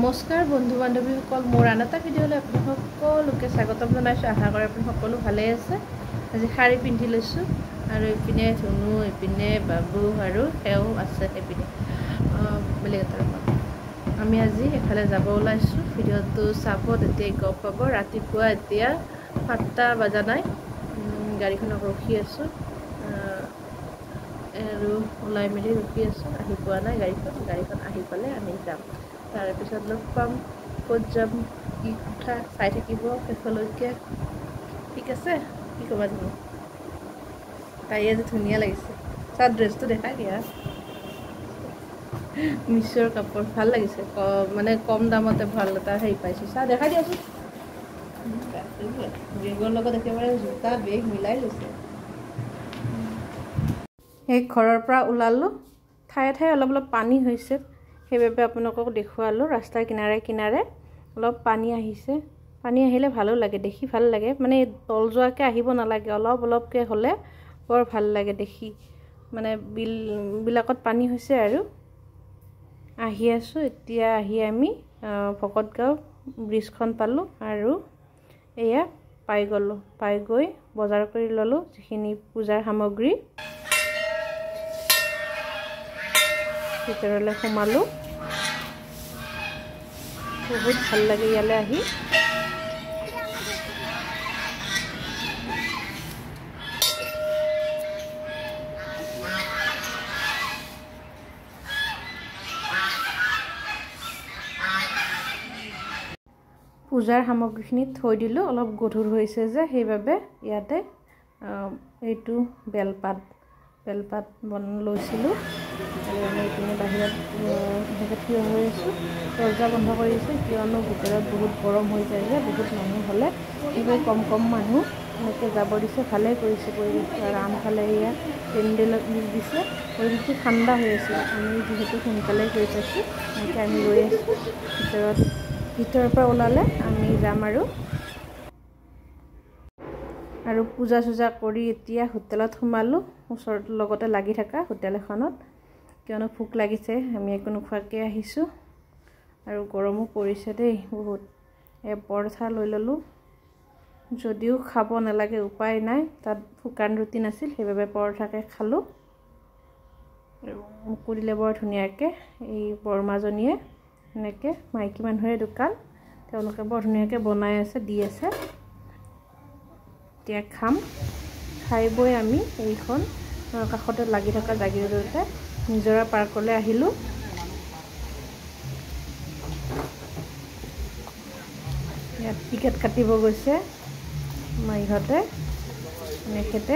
নমস্কাৰ বন্ধু বান্ধৱীসকল, মোৰ আন এটা ভিডিঅ'লৈ আপোনালোক সকলোকে স্বাগতম জনাইছোঁ। আশা কৰোঁ আপুনি সকলো ভালেই আছে। আজি শাৰী পিন্ধি লৈছোঁ আৰু এইপিনে ধুনু, এইপিনে বাবু আৰু সেও আছে সেইপিনে বেলেগ এটা ৰুমত। আমি আজি এফালে যাব ওলাইছোঁ। ভিডিঅ'টো চাব, তেতিয়াই গম পাব। ৰাতিপুৱা এতিয়া 7টা বজা নাই, গাড়ীখনক ৰখি আছোঁ আৰু ওলাই মেলি ৰখি আছোঁ। আহি পোৱা নাই গাড়ীখন আহি পালে আমি যাম। তাৰপিছত লগ পাম, ক'ত যাম, কি কথা চাই থাকিব শেষলৈকে। ঠিক আছে, কি ক'বা তুমি? তাই আজি ধুনীয়া লাগিছে। চাৰ ড্ৰেছটো দেখাই দিয়া। মিছ'ৰ কাপোৰ ভাল লাগিছে, মানে কম দামতে ভাল এটা হেৰি পাইছোঁ। চাৰ দেখাই দিয়াচোন। বেগৰ লগত একেবাৰে জোতা বেগ মিলাই লৈছে। সেই ঘৰৰ পৰা ওলালোঁ, ঠায়ে ঠায়ে অলপ অলপ পানী হৈছে, সেইবাবে আপোনালোকক দেখুৱালোঁ। ৰাস্তাৰ কিনাৰে কিনাৰে অলপ পানী আহিছে। পানী আহিলে ভালো লাগে, দেখি ভাল লাগে। মানে তল যোৱাকৈ আহিব নালাগে, অলপ অলপকৈ হ'লে বৰ ভাল লাগে দেখি। মানে বিলবিলাকত পানী হৈছে আৰু আহি আছোঁ। এতিয়া আহি আমি ভকতগাঁও ব্ৰিজখন পালোঁ আৰু এয়া পাই গ'লোঁ। পাই গৈ বজাৰ কৰি ল'লোঁ যিখিনি পূজাৰ সামগ্ৰী। ভিতৰলৈ সোমালোঁ। বহুত ভাল লাগে ইয়ালৈ আহি। পূজাৰ সামগ্ৰীখিনি থৈ দিলোঁ, অলপ গধুৰ হৈছে যে, সেইবাবে ইয়াতে এইটো বেলপাত লৈছিলোঁ আৰু আমি এইপিনে বাহিৰত এনেকৈ থিয় হৈ আছোঁ। দৰ্জা বন্ধ কৰি দিছে, কিয়নো ভিতৰত বহুত গৰম হৈ যায় যে, বহুত মানুহ হ'লে সেইবাবে কম মানুহ এনেকৈ যাব দিছে। ভালেই কৰিছে পৰিৱেশটো। আৰু আনফালে এয়া পেণ্ডেলত দিছে, পৰিৱেশটো ঠাণ্ডা হৈ আছে। আমি যিহেতু সোনকালে গৈ পাইছোঁ, এনেকৈ আমি ৰৈ আছোঁ। ভিতৰৰ পৰা ওলালে আমি যাম আৰু পূজা চূজা কৰি এতিয়া হোটেলত সোমালোঁ। ওচৰত লগতে লাগি থকা হোটেল এখনত, কিয়নো ভোক লাগিছে। আমি একো নোখোৱাকৈ আহিছোঁ আৰু গৰমো পৰিছে দেই বহুত। পৰঠা লৈ ল'লোঁ, যদিও খাব নালাগে, উপায় নাই। তাত শুকান ৰুটি নাছিল, সেইবাবে পৰঠাকে খালোঁ। মোকো দিলে বৰ ধুনীয়াকৈ এই বৰমাজনীয়ে, এনেকৈ মাইকী মানুহৰে দোকান, তেওঁলোকে বৰ ধুনীয়াকৈ বনাই আছে, দি আছে। এতিয়া খাই বৈ আমি এইখন কাষতে লাগি থকা জাগিৰোডতে নিজৰা পাৰ্কলৈ আহিলোঁ। ইয়াত টিকেট কাটিব গৈছে ইহঁতে, এখেতে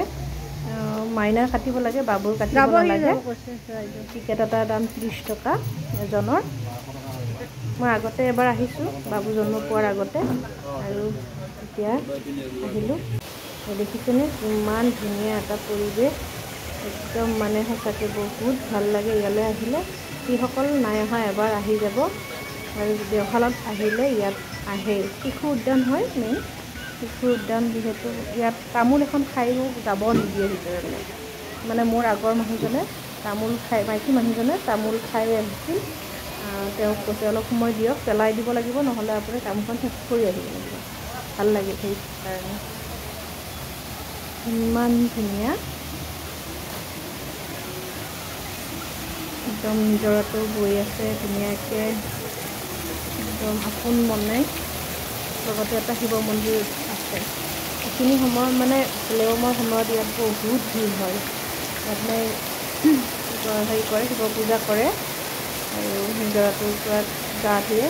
মাইনাৰ কাটিব লাগে, বাবুৰ কাটিব নালাগে। টিকেট এটাৰ দাম 30 টকা এজনৰ। মই আগতে এবাৰ আহিছোঁ, বাবু জন্ম পোৱাৰ আগতে, আৰু এতিয়া আহিলোঁ। দেখিছেনে ইমান ধুনীয়া এটা পৰিৱেশ, একদম মানে সঁচাকৈ বহুত ভাল লাগে ইয়ালৈ আহিলে। যিসকল নাই অহা এবাৰ আহি যাব। আৰু দেওশালত আহিলে ইয়াত আহে। শিশু উদ্যান হয় মেইন, শিশু উদ্যান যিহেতু। ইয়াত তামোল এখন খায়ো যাব নিদিয়ে ভিতৰলৈ। মানে মোৰ আগৰ মানুহজনে মাইকী মানুহজনে তামোল খাই আহিছিল। তেওঁক কৈছে অলপ সময় দিয়ক, পেলাই দিব লাগিব, নহ'লে আপুনি তামোলখন শেষ কৰি আহিব লাগিব। ভাল লাগে সেইকাৰণে। ইমান ধুনীয়া, একদম নিজৰাটো বৈ আছে ধুনীয়াকৈ, একদম আপোন মনে। লগতে এটা শিৱ মন্দিৰ আছে। এইখিনি সময়ত মানে লেওমৰ সময়ত ইয়াত বহুত ভিৰ হয়। ইয়াত হেৰি কৰে, শিৱ পূজা কৰে আৰু নিজৰাটোৰ পৰা গা ধুৱে।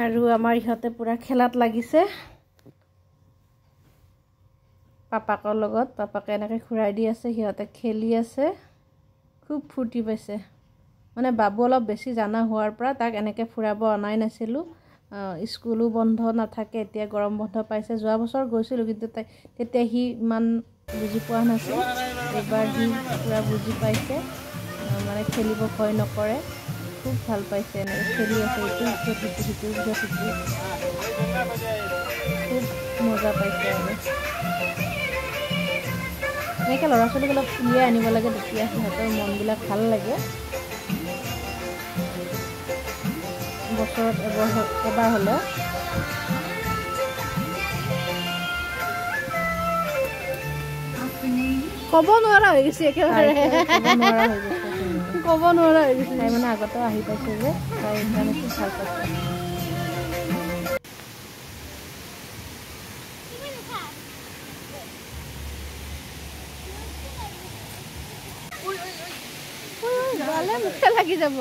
আৰু আমাৰ ইহঁতে পূৰা খেলাত লাগিছে পাপাকৰ লগত। পাপাকে এনেকৈ ঘূৰাই দি আছে, সিহঁতে খেলি আছে, খুব ফূৰ্তি পাইছে। মানে বাবু অলপ বেছি জানা হোৱাৰ পৰা তাক এনেকৈ ফুৰাব অনাই নাছিলোঁ। স্কুলো বন্ধ নাথাকে, এতিয়া গৰম বন্ধ পাইছে। যোৱা বছৰ গৈছিলোঁ, কিন্তু তেতিয়া সি ইমান বুজি পোৱা নাছিল। এইবাৰ সি পূৰা বুজি পাইছে, মানে খেলিব ভয় নকৰে, খুব ভাল পাইছে। এনেকৈ খেলি আছে, ইটোৰ পিছত সিটো, খুব মজা পাইছে আৰু। এনেকৈ ল'ৰা ছোৱালীক অলপ উলিয়াই আনিব লাগে, তেতিয়া সিহঁতৰ মনবিলাক ভাল লাগে। বছৰত এবাৰ হ'লেও ক'ব নোৱাৰা হৈ গৈছে, একেবাৰে ক'ব নোৱাৰা হৈ গৈছে। তাই মানে আগতেও আহি পাইছে যে, তাই সেইকাৰণে খুব ভাল পাইছে। মুখে লাগি যাব।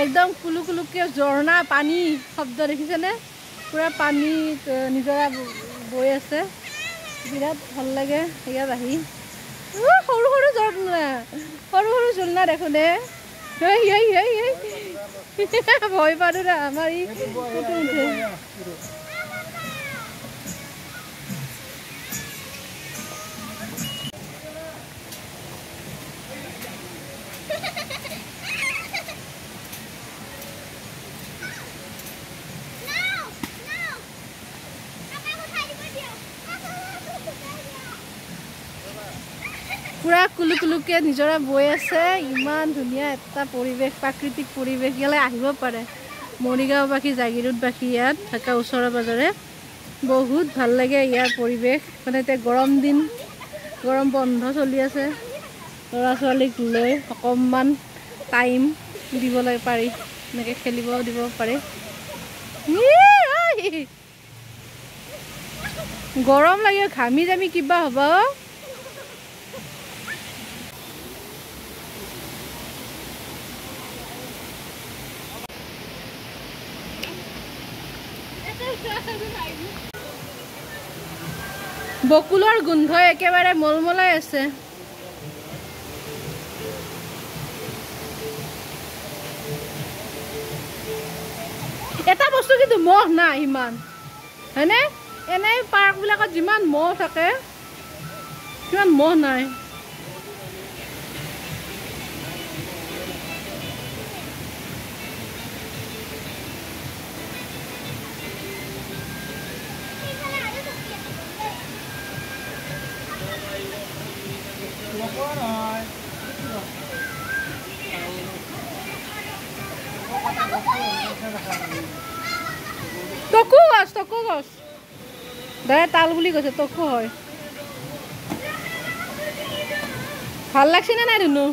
একদম কুলু কুলুকে ঝৰ্ণা পানী শব্দ দেখিছেনে? পুৰা পানী নিজৰা বৈ আছে, বিৰাট ভাল লাগে ইয়াত আহি। সৰু সৰু ঝৰ্ণা দেখোঁ দে। ভয় পালোঁ না আমাৰ ই উঠে। পুৰা কুলু কুলুকে নিজৰা বৈ আছে, ইমান ধুনীয়া এটা পৰিৱেশ, প্ৰাকৃতিক পৰিৱেশ। ইয়ালৈ আহিব পাৰে মৰিগাঁওবাসী, জাগিৰোডবাসী, ইয়াত থকা ওচৰে পাজৰে বহুত ভাল লাগে ইয়াৰ পৰিৱেশ। মানে এতিয়া গৰম দিন, গৰম বন্ধ চলি আছে, ল'ৰা ছোৱালীক লৈ অকণমান টাইম দিবলৈ পাৰি, এনেকৈ খেলিব দিব পাৰে। গৰম লাগে, ঘামি জামি কিবা হ'ব। বকুলৰ গোন্ধ একেবাৰে মলমলাই আছে। এটা বস্তু কিন্তু মহ নাই ইমান, হয়নে? এনেই পাৰ্কবিলাকত যিমান মহ থাকে সিমান মহ নাই। টকু গছ দাদা তাল বুলি কৈছে, টকু হয়। ভাল লাগছে নে নাই ধুনু?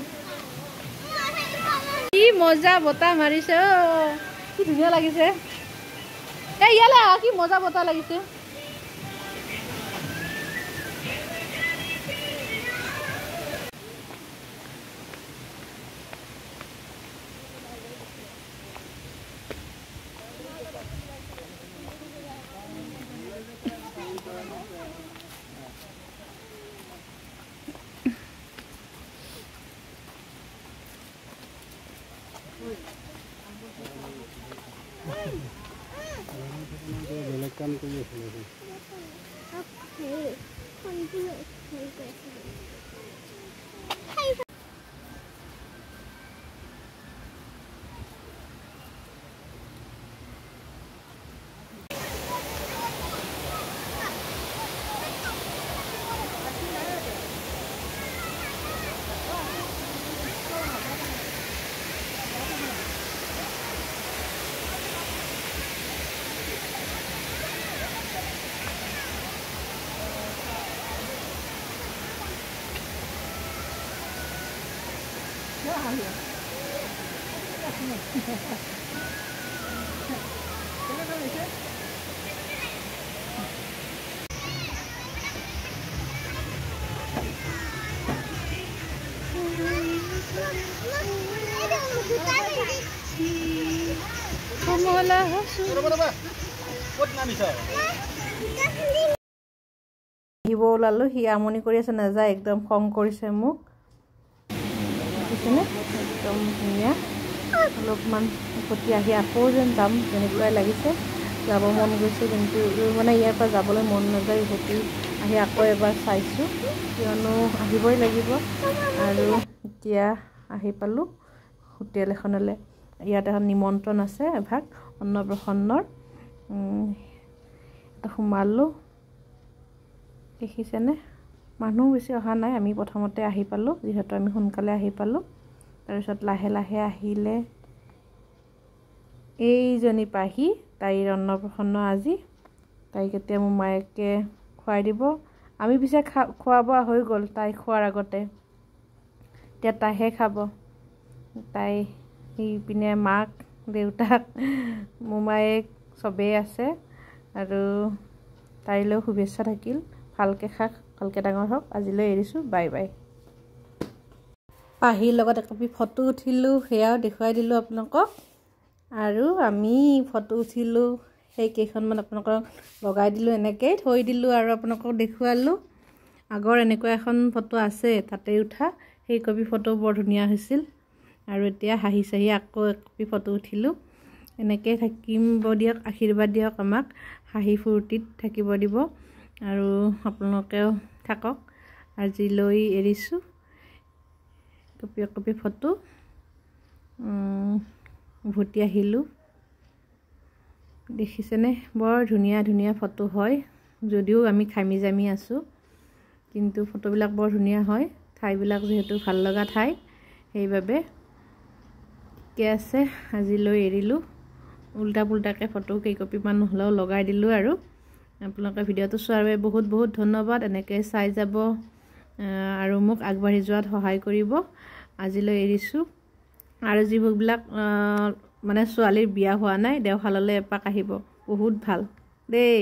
কি মজা বতাহ মাৰিছে, কি ধুনীয়া লাগিছে। ইয়ালে আহ, কি মজা বতাহ লাগিছে। কাম কৰি আছিলোঁ। আহিব ওলালো, সি আমনি কৰি আছে, নাযায়, একদম খং কৰিছে মোক। বুজিছেনে? একদম ধুনীয়া, অলপমান উভতি আহি আকৌ যেন যাম যেনেকুৱাই লাগিছে। যাব মন গৈছে, কিন্তু মানে ইয়াৰ পৰা যাবলৈ মন নাযায়। উভতি আহি আকৌ এবাৰ চাইছোঁ, কিয়নো আহিবই লাগিব। আৰু এতিয়া আহি পালোঁ হোটেল এখনলৈ। ইয়াত এখন নিমন্ত্ৰণ আছে এভাগ অন্নপ্ৰসন্নৰ সোমালোঁ। দেখিছেনে মানুহ বেছি অহা নাই, আমি প্ৰথমতে আহি পালোঁ, যিহেতু আমি সোনকালে আহি পালোঁ। তাৰপিছত লাহে লাহে আহিলে এইজনী পাহি, তাইৰ অন্নপ্ৰসন্ন আজি। তাইক এতিয়া মোৰ মায়েকে খুৱাই দিব। আমি পিছে খোৱা বোৱা হৈ গ'ল তাই খোৱাৰ আগতে। এতিয়া তাইহে খাব। তাই পিনে মাক দেউতাক মোমায়েক চবেই আছে আৰু তাইলৈ শুভেচ্ছা থাকিল। ভালকৈ খাওক, ভালকৈ ডাঙৰ হওক। আজিলৈ এৰিছোঁ, বাই বাই। পাহিৰ লগত একপি ফটো উঠিলোঁ, সেয়াও দেখুৱাই দিলোঁ আপোনালোকক। আৰু আমি ফটো উঠিলোঁ সেইকেইখনমান আপোনালোকক লগাই দিলোঁ, এনেকৈয়ে থৈ দিলোঁ আৰু আপোনালোকক দেখুৱালোঁ। আগৰ এনেকুৱা এখন ফটো আছে তাতে উঠা, সেই কপি ফটো বৰ ধুনীয়া হৈছিল। আৰু এতিয়া হাঁহি চাহি আকৌ একপি ফটো উঠিলোঁ। এনেকৈ থাকিব দিয়ক, আশীৰ্বাদ দিয়ক আমাক, হাঁহি ফূৰ্তিত থাকিব দিব আৰু আপোনালোকেও থাকক। আজিলৈ এৰিছোঁ। একপি ফটো উভতি আহিলোঁ। দেখিছেনে বৰ ধুনীয়া ধুনীয়া ফটো হয়, যদিও আমি ঘামি জামি আছোঁ, কিন্তু ফটোবিলাক বৰ ধুনীয়া হয়। ঠাইবিলাক যিহেতু ভাল লগা ঠাই, সেইবাবে ঠিকে আছে। আজিলৈ এৰিলোঁ। উল্টা পুল্টাকৈ ফটো কেইকপিমান হ'লেও লগাই দিলোঁ। আৰু আপোনালোকে ভিডিঅ'টো চোৱাৰ বাবে বহুত বহুত ধন্যবাদ। এনেকৈ চাই যাব আৰু মোক আগবাঢ়ি যোৱাত সহায় কৰিব। আজিলৈ এৰিছোঁ। আৰু যিবিলাক মানে ছোৱালীৰ বিয়া হোৱা নাই, দেওশাললৈ এপাক আহিব, বহুত ভাল দেই।